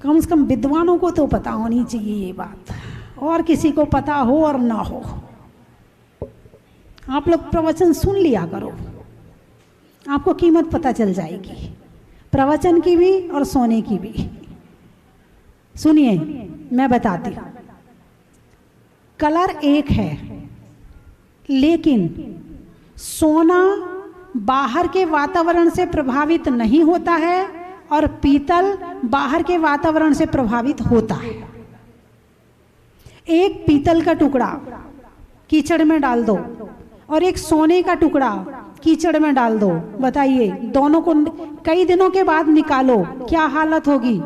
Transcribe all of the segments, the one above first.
कम से कम विद्वानों को तो पता होनी चाहिए ये बात, और किसी को पता हो और ना हो। आप लोग प्रवचन सुन लिया करो, आपको कीमत पता चल जाएगी, प्रवचन की भी और सोने की भी। सुनिए, मैं बताती हूँ। कलर एक है, लेकिन सोना बाहर के वातावरण से प्रभावित नहीं होता है और पीतल बाहर के वातावरण से प्रभावित होता है। एक पीतल का टुकड़ा कीचड़ में डाल दो और एक सोने का टुकड़ा कीचड़ में डाल दो, बताइए दोनों को कई दिनों के बाद निकालो, क्या हालत होगी?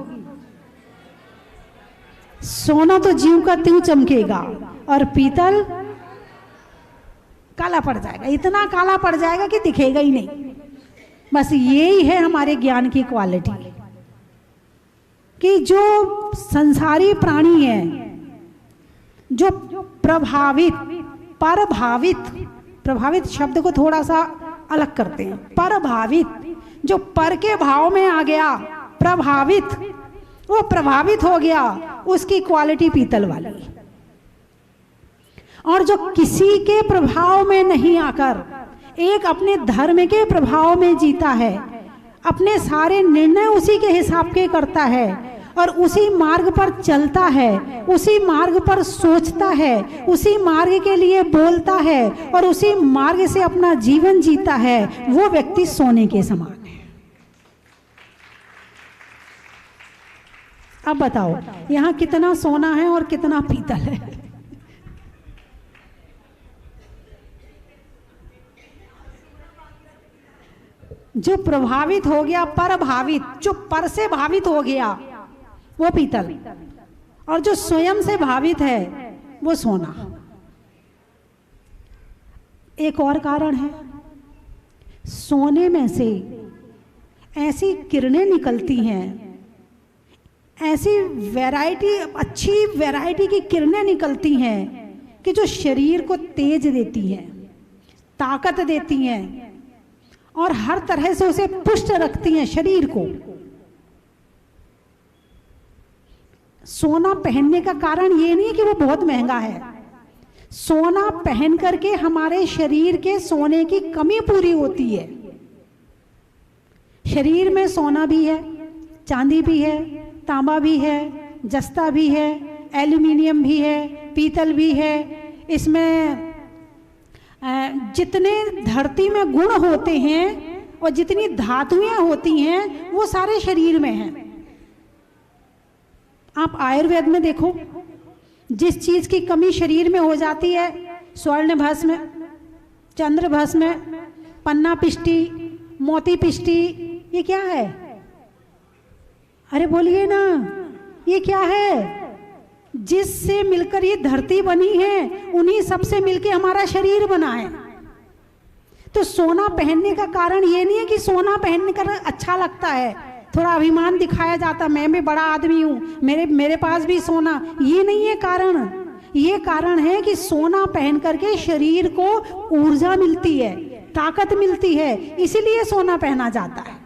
सोना तो ज्यों का त्यों चमकेगा और पीतल काला पड़ जाएगा, इतना काला पड़ जाएगा कि दिखेगा ही नहीं। बस यही है हमारे ज्ञान की क्वालिटी, कि जो संसारी प्राणी है, जो प्रभावित शब्द को थोड़ा सा अलग करते हैं, प्रभावित, जो पर के भाव में आ गया, प्रभावित, वो प्रभावित हो गया, उसकी क्वालिटी पीतल वाली। और जो किसी के प्रभाव में नहीं आकर एक अपने धर्म के प्रभाव में जीता है, अपने सारे निर्णय उसी के हिसाब के करता है और उसी मार्ग पर चलता है, उसी मार्ग पर सोचता है, उसी मार्ग के लिए बोलता है और उसी मार्ग से अपना जीवन जीता है, वो व्यक्ति सोने के समान है। अब बताओ यहाँ कितना सोना है और कितना पीतल है? जो प्रभावित हो गया, परभावित, जो पर से भावित हो गया, वो पीतल, और जो स्वयं से भावित है वो सोना। एक और कारण है, सोने में से ऐसी किरणें निकलती हैं, ऐसी वैरायटी, अच्छी वैरायटी की किरणें निकलती हैं कि जो शरीर को तेज देती हैं, ताकत देती हैं और हर तरह से उसे पुष्ट रखती हैं शरीर को। सोना पहनने का कारण ये नहीं है कि वो बहुत महंगा है। सोना पहन करके हमारे शरीर के सोने की कमी पूरी होती है। शरीर में सोना भी है, चांदी भी है, तांबा भी है, जस्ता भी है, एल्यूमिनियम भी है, पीतल भी है। इसमें जितने धरती में गुण होते हैं और जितनी धातुएं होती हैं वो सारे शरीर में हैं। आप आयुर्वेद में देखो, जिस चीज की कमी शरीर में हो जाती है, स्वर्ण भस्म, चंद्र भस्म, पन्ना पिष्टी, मोती पिष्टी, ये क्या है? अरे बोलिए ना, ये क्या है? जिससे मिलकर ये धरती बनी है, उन्हीं सबसे मिलकर हमारा शरीर बना है। तो सोना पहनने का कारण ये नहीं है कि सोना पहनने का अच्छा लगता है, थोड़ा अभिमान दिखाया जाता, मैं भी बड़ा आदमी हूं, मेरे पास भी सोना, ये नहीं है कारण। ये कारण है कि सोना पहन करके शरीर को ऊर्जा मिलती है, ताकत मिलती है, इसीलिए सोना पहना जाता है।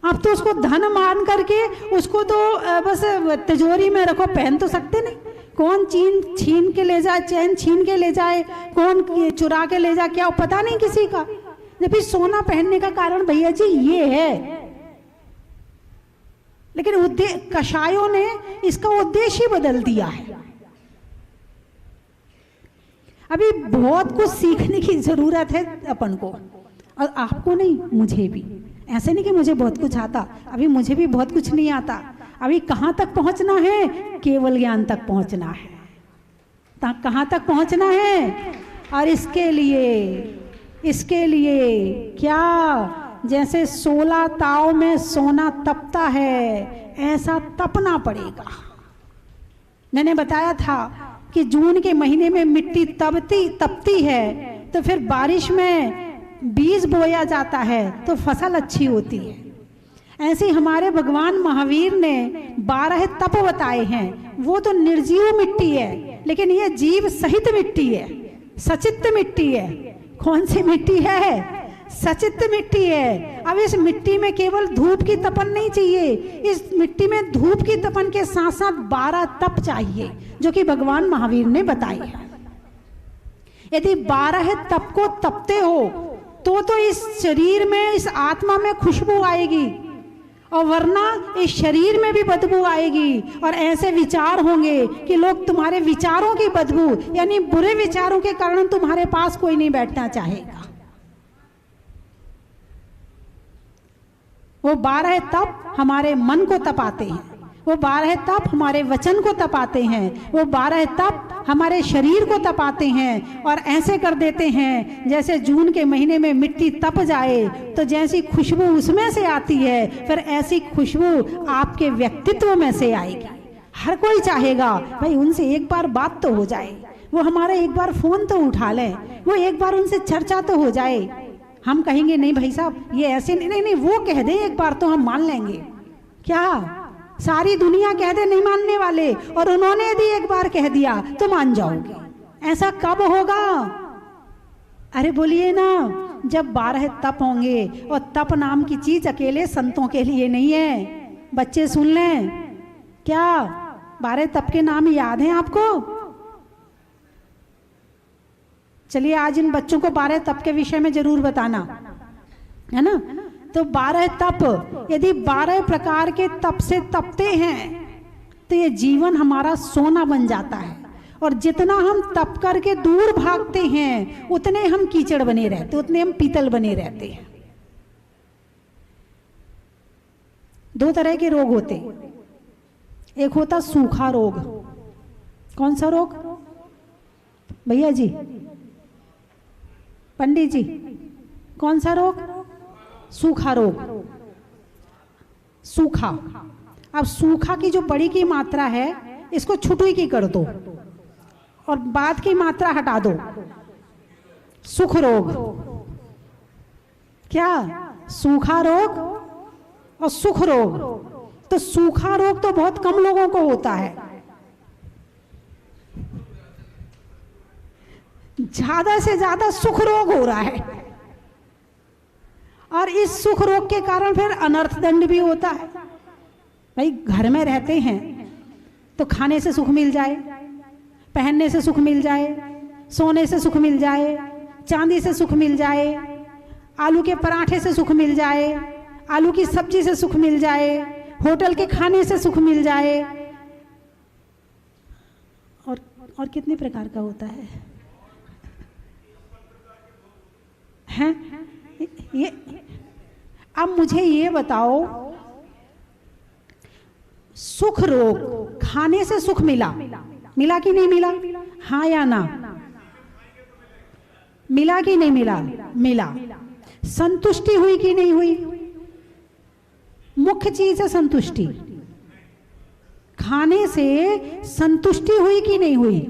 अब तो उसको धन मान करके उसको तो बस तिजोरी में रखो, पहन तो सकते नहीं। कौन छीन के ले जाए, चैन छीन के ले जाए, कौन चुरा के ले जाए, क्या पता नहीं किसी का। जब सोना पहनने का कारण भैया जी ये है, लेकिन कषायों ने इसका उद्देश्य ही बदल दिया है। अभी बहुत कुछ सीखने की जरूरत है अपन को, और आपको नहीं, मुझे भी। ऐसे नहीं कि मुझे बहुत कुछ आता, अभी मुझे भी बहुत कुछ नहीं आता। अभी कहाँ तक पहुंचना है? केवल ज्ञान तक पहुंचना है। कहाँ तक पहुंचना है? और इसके लिए क्या, जैसे 16 ताव में सोना तपता है, ऐसा तपना पड़ेगा। मैंने बताया था कि जून के महीने में मिट्टी तपती है, तो फिर बारिश में बीज बोया जाता है तो फसल अच्छी होती है। ऐसे हमारे भगवान महावीर ने 12 तप बताए हैं। वो तो निर्जीव मिट्टी है, लेकिन ये जीव सहित मिट्टी है, सचित्त मिट्टी है। कौन सी मिट्टी है? सचित मिट्टी है। अब इस मिट्टी में केवल धूप की तपन नहीं चाहिए, इस मिट्टी में धूप की तपन के साथ साथ 12 तप चाहिए, जो कि भगवान महावीर ने बताई है। यदि 12 तप को तपते हो तो इस शरीर में, इस आत्मा में खुशबू आएगी, और वरना इस शरीर में भी बदबू आएगी। और ऐसे विचार होंगे कि लोग तुम्हारे विचारों की बदबू, यानी बुरे विचारों के कारण तुम्हारे पास कोई नहीं बैठना चाहेगा। वो 12 तप हमारे मन को तपाते हैं, वो 12 तप हमारे वचन को तपाते हैं, वो 12 तप हमारे शरीर को तपाते हैं, और ऐसे कर देते हैं जैसे जून के महीने में मिट्टी तप जाए तो जैसी खुशबू उसमें से आती है, फिर ऐसी खुशबू आपके व्यक्तित्व में से आएगी। हर कोई चाहेगा भाई उनसे एक बार बात तो हो जाए, वो हमारा एक बार फोन तो उठा लें, वो एक बार उनसे चर्चा तो हो जाए। हम कहेंगे नहीं भाई साहब ये ऐसे नहीं, वो कह दे एक बार तो हम मान लेंगे। क्या सारी दुनिया कह दे नहीं मानने वाले, और उन्होंने यदि एक बार कह दिया तो मान जाओगे। ऐसा कब होगा? अरे बोलिए ना, जब 12 तप होंगे। और तप नाम की चीज अकेले संतों के लिए नहीं है। बच्चे सुन लें, क्या 12 तप के नाम याद हैं आपको? चलिए आज इन बच्चों को 12 तप के विषय में जरूर बताना है ना। तो 12 तप, यदि 12 प्रकार के तप से तपते हैं तो ये जीवन हमारा सोना बन जाता है। और जितना हम तप करके दूर भागते हैं उतने हम कीचड़ बने रहते, उतने हम पीतल बने रहते हैं। 2 तरह के रोग होते, एक होता सूखा रोग। कौन सा रोग भैया जी, पंडित जी? कौन सा रोग? सूखा रोग। सूखा, अब सूखा की जो बड़ी की मात्रा है इसको छुटुई की कर दो और बाद की मात्रा हटा दो। सुख रोग। क्या? सूखा रोग और सुख रोग। तो सूखा रोग तो बहुत कम लोगों को होता है, ज्यादा से ज्यादा सुख रोग हो रहा है। और इस सुख रोग के कारण फिर अनर्थ दंड भी होता है। भाई घर में रहते हैं तो खाने से सुख मिल जाए, पहनने से सुख मिल जाए, सोने से सुख मिल जाए, चांदी से सुख मिल जाए, आलू के पराठे से सुख मिल जाए, आलू की सब्जी से सुख मिल जाए, होटल के खाने से सुख मिल जाए, और कितने प्रकार का होता है हैं? ये अब मुझे ये बताओ, सुख रोग, खाने से सुख मिला, मिला कि नहीं मिला? हाँ या ना? मिला कि नहीं मिला? मिला। संतुष्टि हुई कि नहीं हुई? मुख्य चीज है संतुष्टि। खाने से संतुष्टि हुई कि नहीं हुई?